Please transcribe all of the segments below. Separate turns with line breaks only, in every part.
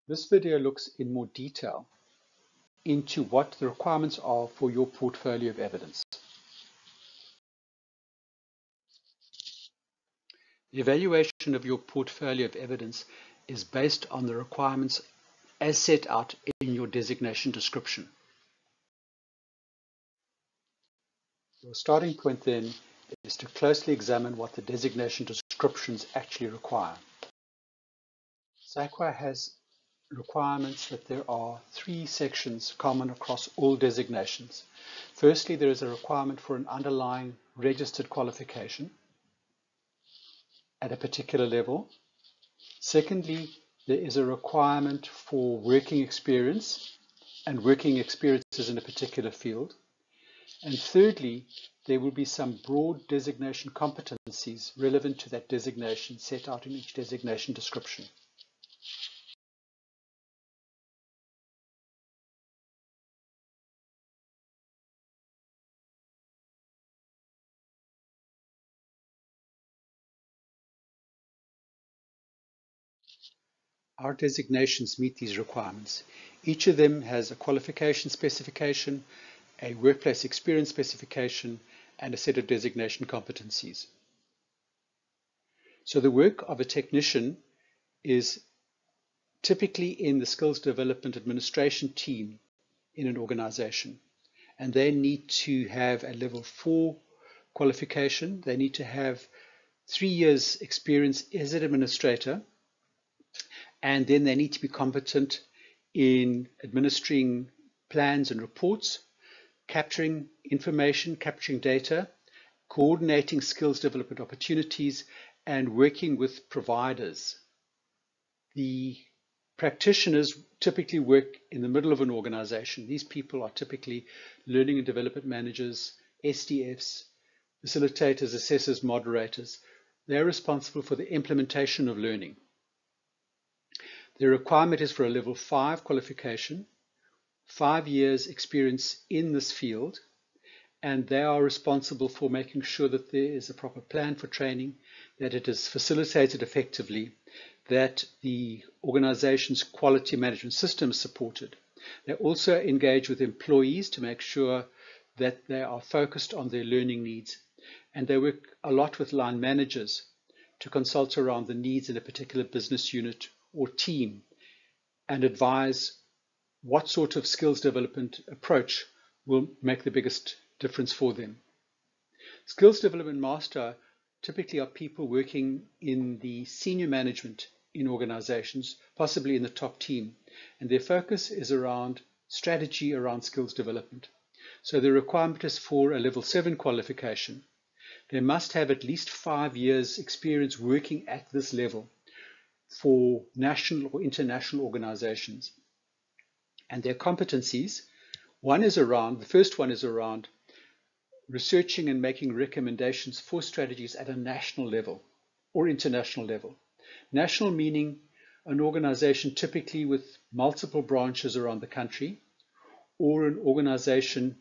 This video looks in more detail into what the requirements are for your portfolio of evidence. The evaluation of your portfolio of evidence is based on the requirements as set out in your designation description. Your starting point then is to closely examine what the designation descriptions actually require. SAQA has requirements that there are 3 sections common across all designations. Firstly, there is a requirement for an underlying registered qualification at a particular level. Secondly, there is a requirement for working experience and working experiences in a particular field. And thirdly, there will be some broad designation competencies relevant to that designation set out in each designation description. Our designations meet these requirements. Each of them has a qualification specification, a workplace experience specification, and a set of designation competencies. So the work of a technician is typically in the skills development administration team in an organization. And they need to have a level 4 qualification. They need to have 3 years experience as an administrator. And then they need to be competent in administering plans and reports, capturing information, capturing data, coordinating skills development opportunities, and working with providers. The practitioners typically work in the middle of an organization. These people are typically learning and development managers, SDFs, facilitators, assessors, moderators. They're responsible for the implementation of learning. The requirement is for a level 5 qualification, 5 years experience in this field, and they are responsible for making sure that there is a proper plan for training, that it is facilitated effectively, that the organization's quality management system is supported. They also engage with employees to make sure that they are focused on their learning needs, and they work a lot with line managers to consult around the needs in a particular business unit or team and advise what sort of skills development approach will make the biggest difference for them. Skills development master typically are people working in the senior management in organizations, possibly in the top team, and their focus is around strategy around skills development. So the requirement is for a level 7 qualification. They must have at least 5 years experience working at this level for national or international organizations. And their competencies, the first one is around researching and making recommendations for strategies at a national level or international level. National meaning an organization typically with multiple branches around the country, or an organization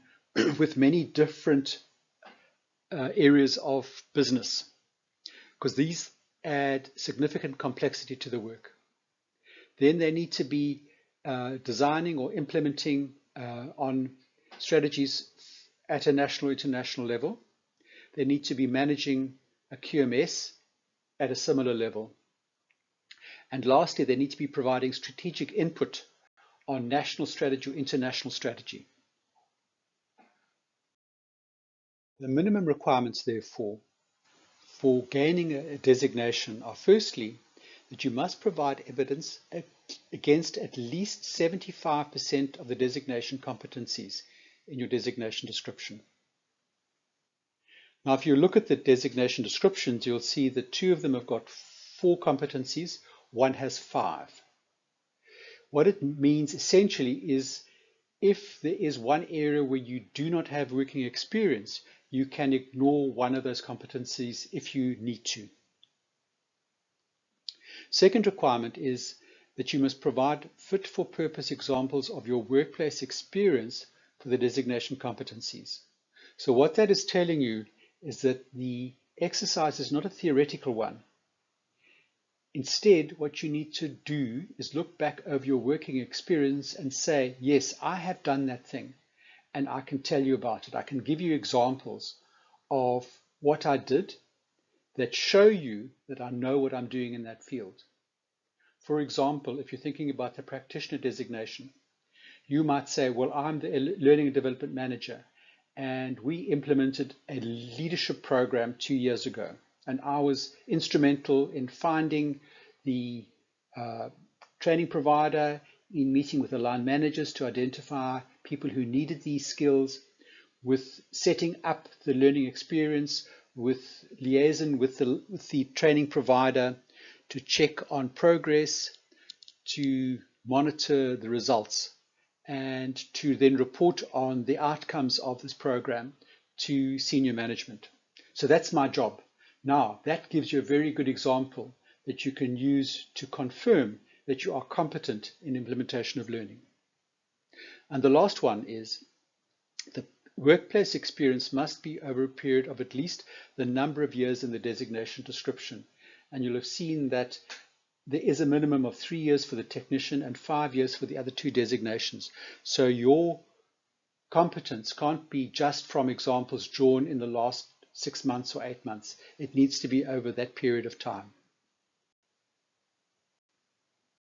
with many different areas of business, because these add significant complexity to the work. Then they need to be designing or implementing on strategies at a national or international level. They need to be managing a QMS at a similar level. And lastly, they need to be providing strategic input on national strategy or international strategy. The minimum requirements, therefore, for gaining a designation are firstly that you must provide evidence against at least 75% of the designation competencies in your designation description. Now, if you look at the designation descriptions, you'll see that 2 of them have got 4 competencies, 1 has 5. What it means essentially is if there is one area where you do not have working experience, you can ignore one of those competencies if you need to. Second requirement is that you must provide fit-for-purpose examples of your workplace experience for the designation competencies. So what that is telling you is that the exercise is not a theoretical one. Instead, what you need to do is look back over your working experience and say, yes, I have done that thing, and I can tell you about it. I can give you examples of what I did that show you that I know what I'm doing in that field. For example, if you're thinking about the practitioner designation, you might say, well, I'm the learning and development manager, and we implemented a leadership program 2 years ago, and I was instrumental in finding the training provider, in meeting with the line managers to identify people who needed these skills, with setting up the learning experience, with liaison with the training provider to check on progress, to monitor the results, and to then report on the outcomes of this program to senior management. So that's my job. Now, that gives you a very good example that you can use to confirm that you are competent in implementation of learning. And the last one is the workplace experience must be over a period of at least the number of years in the designation description. And you'll have seen that there is a minimum of 3 years for the technician and 5 years for the other two designations. So your competence can't be just from examples drawn in the last 6 months or 8 months. It needs to be over that period of time.